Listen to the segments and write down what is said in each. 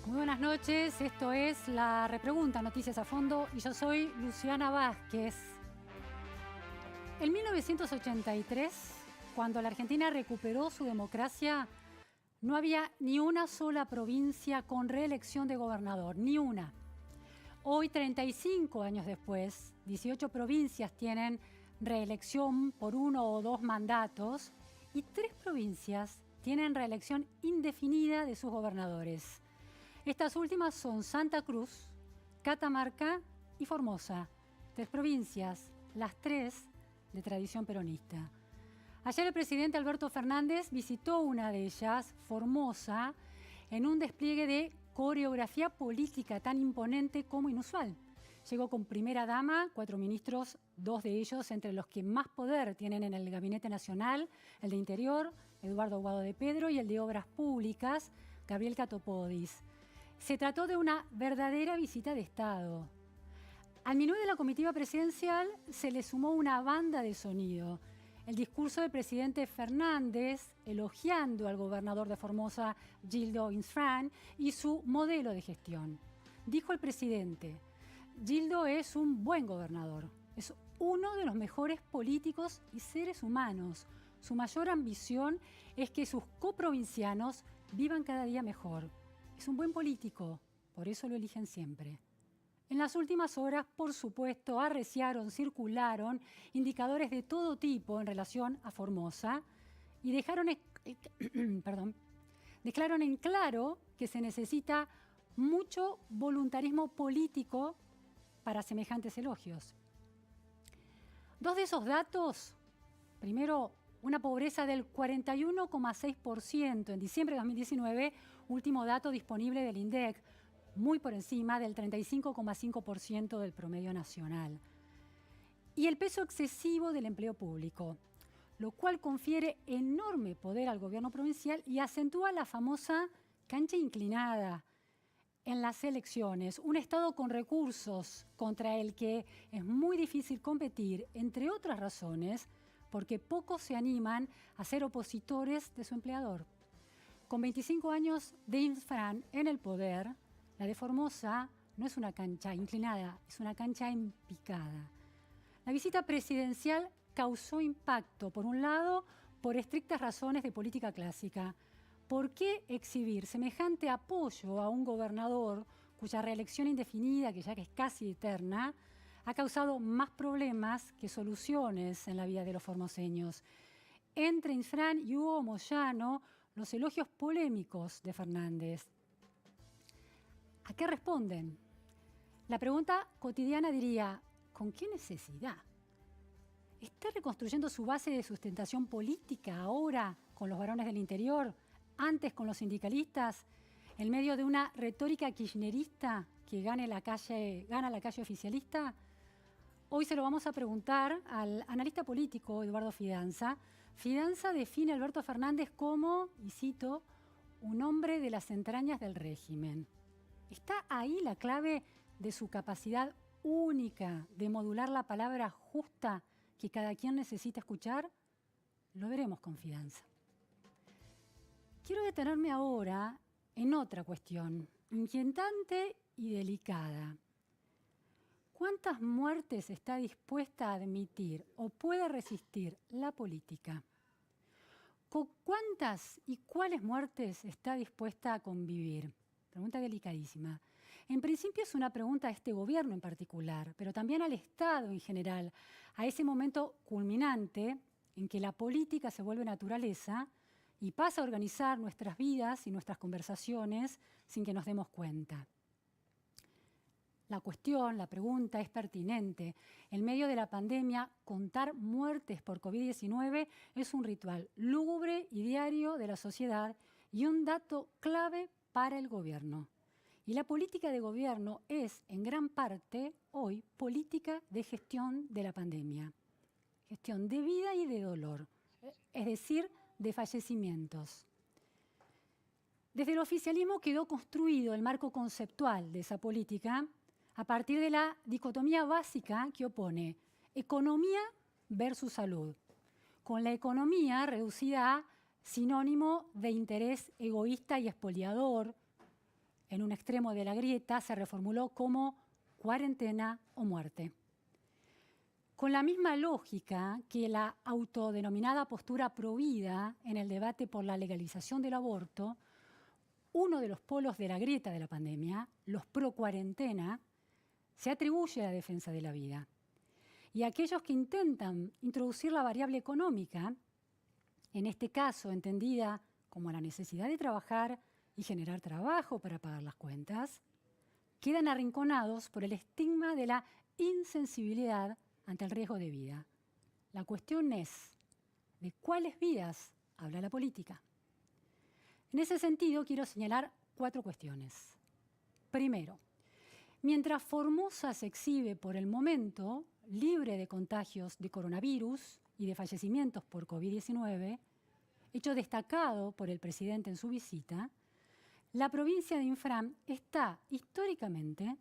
Muy buenas noches, esto es La Repregunta, Noticias a Fondo, y yo soy Luciana Vázquez. En 1983, cuando la Argentina recuperó su democracia, no había ni una sola provincia con reelección de gobernador, ni una. Hoy, 35 años después, 18 provincias tienen reelección por 1 o 2 mandatos y 3 provincias tienen reelección indefinida de sus gobernadores. Estas últimas son Santa Cruz, Catamarca y Formosa, 3 provincias, las 3 de tradición peronista. Ayer el presidente Alberto Fernández visitó una de ellas, Formosa, en un despliegue de coreografía política tan imponente como inusual. Llegó con primera dama, 4 ministros, 2 de ellos entre los que más poder tienen en el Gabinete Nacional, el de Interior, Eduardo Guado de Pedro, y el de Obras Públicas, Gabriel Catopodis. Se trató de una verdadera visita de Estado. Al menú de la comitiva presidencial se le sumó una banda de sonido. El discurso del presidente Fernández elogiando al gobernador de Formosa, Gildo Insfrán, y su modelo de gestión. Dijo el presidente: Gildo es un buen gobernador, es uno de los mejores políticos y seres humanos. Su mayor ambición es que sus coprovincianos vivan cada día mejor. Es un buen político, por eso lo eligen siempre. En las últimas horas, por supuesto, circularon indicadores de todo tipo en relación a Formosa y dejaron en claro que se necesita mucho voluntarismo político para semejantes elogios. 2 de esos datos, primero, una pobreza del 41,6% en diciembre de 2019, último dato disponible del INDEC, muy por encima del 35,5% del promedio nacional. Y el peso excesivo del empleo público, lo cual confiere enorme poder al gobierno provincial y acentúa la famosa cancha inclinada en las elecciones, un Estado con recursos contra el que es muy difícil competir, entre otras razones, porque pocos se animan a ser opositores de su empleador. Con 25 años de Insfrán en el poder, la de Formosa no es una cancha inclinada, es una cancha en picada. La visita presidencial causó impacto, por un lado, por estrictas razones de política clásica. ¿Por qué exhibir semejante apoyo a un gobernador cuya reelección indefinida, que ya que es casi eterna, ha causado más problemas que soluciones en la vida de los formoseños? Entre Insfrán y Hugo Moyano, los elogios polémicos de Fernández. ¿A qué responden? La pregunta cotidiana diría: ¿con qué necesidad? ¿Está reconstruyendo su base de sustentación política ahora con los varones del interior, antes con los sindicalistas, en medio de una retórica kirchnerista que gana la calle oficialista? Hoy se lo vamos a preguntar al analista político Eduardo Fidanza. Fidanza define a Alberto Fernández como, y cito, un hombre de las entrañas del régimen. ¿Está ahí la clave de su capacidad única de modular la palabra justa que cada quien necesita escuchar? Lo veremos con Fidanza. Quiero detenerme ahora en otra cuestión, inquietante y delicada. ¿Cuántas muertes está dispuesta a admitir o puede resistir la política? ¿Con cuántas y cuáles muertes está dispuesta a convivir? Pregunta delicadísima. En principio es una pregunta a este gobierno en particular, pero también al Estado en general, a ese momento culminante en que la política se vuelve naturaleza y pasa a organizar nuestras vidas y nuestras conversaciones sin que nos demos cuenta. La pregunta es pertinente. En medio de la pandemia, contar muertes por COVID-19 es un ritual lúgubre y diario de la sociedad y un dato clave para el gobierno. Y la política de gobierno es, en gran parte, hoy, política de gestión de la pandemia. Gestión de vida y de dolor, es decir, de fallecimientos. Desde el oficialismo quedó construido el marco conceptual de esa política a partir de la dicotomía básica que opone economía versus salud, con la economía reducida a sinónimo de interés egoísta y expoliador, en un extremo de la grieta, se reformuló como cuarentena o muerte. Con la misma lógica que la autodenominada postura provida en el debate por la legalización del aborto, uno de los polos de la grieta de la pandemia, los pro cuarentena, se atribuye a la defensa de la vida. Y aquellos que intentan introducir la variable económica, en este caso entendida como la necesidad de trabajar y generar trabajo para pagar las cuentas, quedan arrinconados por el estigma de la insensibilidad ante el riesgo de vida. La cuestión es, ¿de cuáles vidas habla la política? En ese sentido, quiero señalar 4 cuestiones. Primero, mientras Formosa se exhibe por el momento libre de contagios de coronavirus y de fallecimientos por COVID-19, hecho destacado por el presidente en su visita, la provincia de Infram está históricamente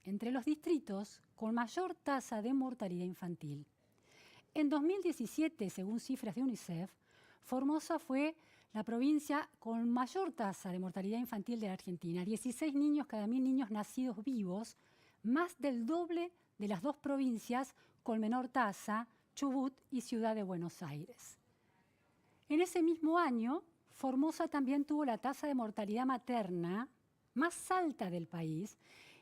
entre los distritos con mayor tasa de mortalidad infantil. En 2017, según cifras de UNICEF, Formosa fue la provincia con mayor tasa de mortalidad infantil de la Argentina, 16 niños cada 1000 niños nacidos vivos, más del doble de las 2 provincias con menor tasa, Chubut y Ciudad de Buenos Aires. En ese mismo año, Formosa también tuvo la tasa de mortalidad materna más alta del país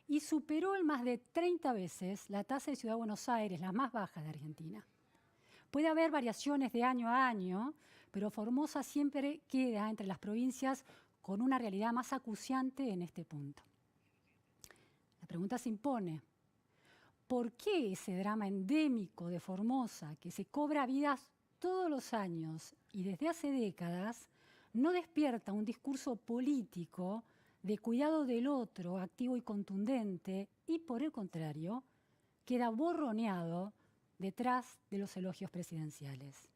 y superó en más de 30 veces la tasa de Ciudad de Buenos Aires, la más baja de Argentina. Puede haber variaciones de año a año, pero Formosa siempre queda entre las provincias con una realidad más acuciante en este punto. La pregunta se impone: ¿por qué ese drama endémico de Formosa, que se cobra vidas todos los años y desde hace décadas, no despierta un discurso político de cuidado del otro, activo y contundente, y por el contrario, queda borroneado detrás de los elogios presidenciales?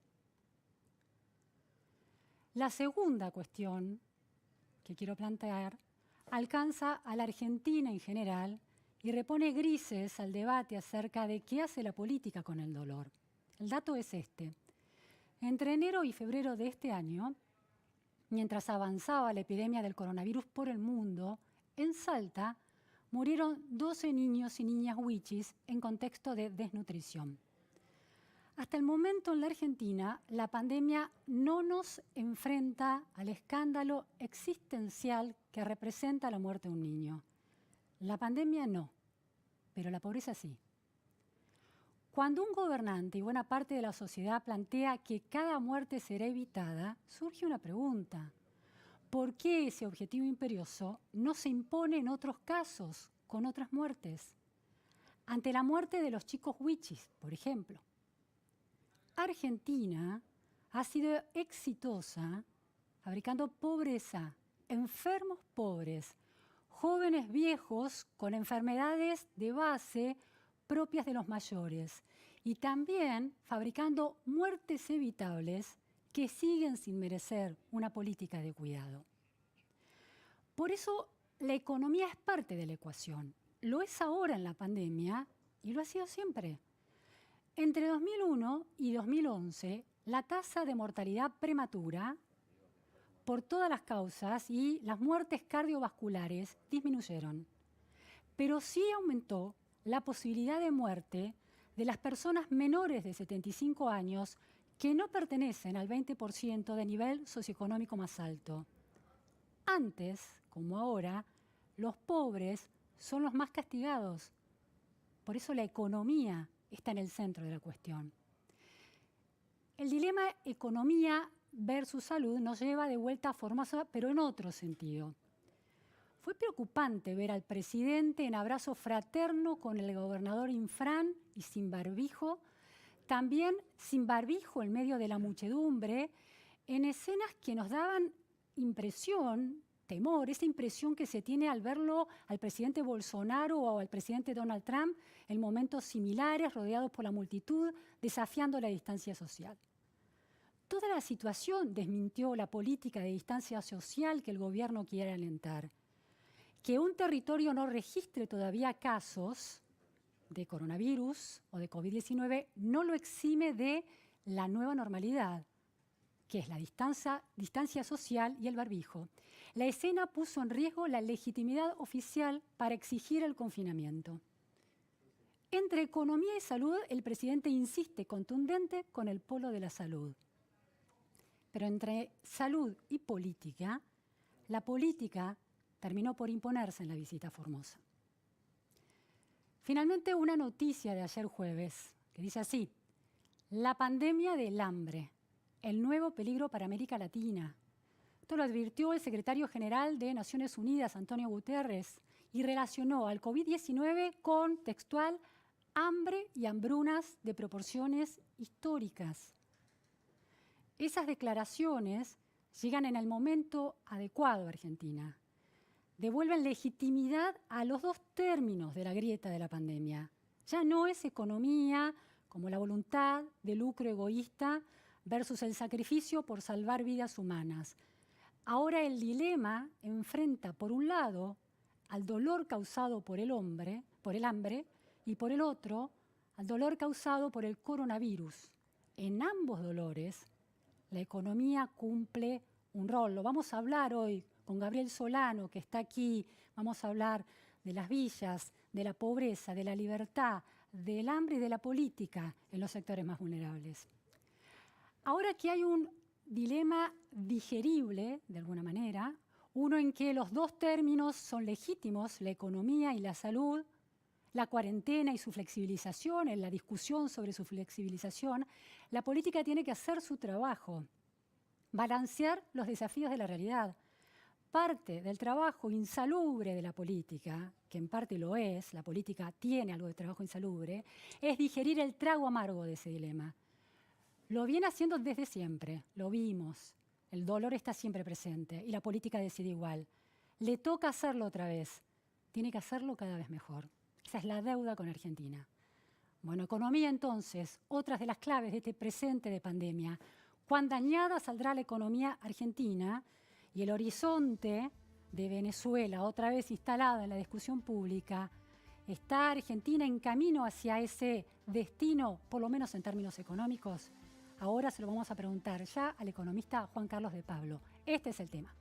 La segunda cuestión que quiero plantear alcanza a la Argentina en general y repone grises al debate acerca de qué hace la política con el dolor. El dato es este. Entre enero y febrero de este año, mientras avanzaba la epidemia del coronavirus por el mundo, en Salta murieron 12 niños y niñas huichis en contexto de desnutrición. Hasta el momento en la Argentina, la pandemia no nos enfrenta al escándalo existencial que representa la muerte de un niño. La pandemia no, pero la pobreza sí. Cuando un gobernante y buena parte de la sociedad plantea que cada muerte será evitada, surge una pregunta. ¿Por qué ese objetivo imperioso no se impone en otros casos, con otras muertes? Ante la muerte de los chicos huichis, por ejemplo. Argentina ha sido exitosa fabricando pobreza, enfermos pobres, jóvenes viejos con enfermedades de base propias de los mayores y también fabricando muertes evitables que siguen sin merecer una política de cuidado. Por eso la economía es parte de la ecuación. Lo es ahora en la pandemia y lo ha sido siempre. Entre 2001 y 2011, la tasa de mortalidad prematura por todas las causas y las muertes cardiovasculares disminuyeron. Pero sí aumentó la posibilidad de muerte de las personas menores de 75 años que no pertenecen al 20% de nivel socioeconómico más alto. Antes, como ahora, los pobres son los más castigados. Por eso la economía está en el centro de la cuestión. El dilema economía versus salud nos lleva de vuelta a Formosa, pero en otro sentido. Fue preocupante ver al presidente en abrazo fraterno con el gobernador Infran y sin barbijo, también sin barbijo en medio de la muchedumbre, en escenas que nos daban impresión, temor, esa impresión que se tiene al verlo al presidente Bolsonaro o al presidente Donald Trump en momentos similares, rodeados por la multitud, desafiando la distancia social. Toda la situación desmintió la política de distancia social que el gobierno quiere alentar. Que un territorio no registre todavía casos de coronavirus o de COVID-19 no lo exime de la nueva normalidad. que es la distancia social y el barbijo, la escena puso en riesgo la legitimidad oficial para exigir el confinamiento. Entre economía y salud, el presidente insiste contundente con el polo de la salud. Pero entre salud y política, la política terminó por imponerse en la visita a Formosa. Finalmente, una noticia de ayer jueves, que dice así: la pandemia del hambre, el nuevo peligro para América Latina. Esto lo advirtió el secretario general de Naciones Unidas, Antonio Guterres, y relacionó al COVID-19 con, textual, hambre y hambrunas de proporciones históricas. Esas declaraciones llegan en el momento adecuado a Argentina. Devuelven legitimidad a los dos términos de la grieta de la pandemia. Ya no es economía como la voluntad de lucro egoísta versus el sacrificio por salvar vidas humanas. Ahora el dilema enfrenta, por un lado, al dolor causado por el hambre, y por el otro, al dolor causado por el coronavirus. En ambos dolores, la economía cumple un rol. Lo vamos a hablar hoy con Gabriel Solano, que está aquí. Vamos a hablar de las villas, de la pobreza, de la libertad, del hambre y de la política en los sectores más vulnerables. Ahora que hay un dilema digerible, de alguna manera, uno en que los dos términos son legítimos, la economía y la salud, la cuarentena y su flexibilización, en la discusión sobre su flexibilización, la política tiene que hacer su trabajo, balancear los desafíos de la realidad. Parte del trabajo insalubre de la política, que en parte lo es, la política tiene algo de trabajo insalubre, es digerir el trago amargo de ese dilema. Lo viene haciendo desde siempre, lo vimos. El dolor está siempre presente y la política decide igual. Le toca hacerlo otra vez. Tiene que hacerlo cada vez mejor. Esa es la deuda con Argentina. Bueno, economía entonces, otras de las claves de este presente de pandemia. Cuán dañada saldrá la economía argentina y el horizonte de Venezuela, otra vez instalado en la discusión pública, ¿está Argentina en camino hacia ese destino, por lo menos en términos económicos? Ahora se lo vamos a preguntar ya al economista Juan Carlos de Pablo. Este es el tema.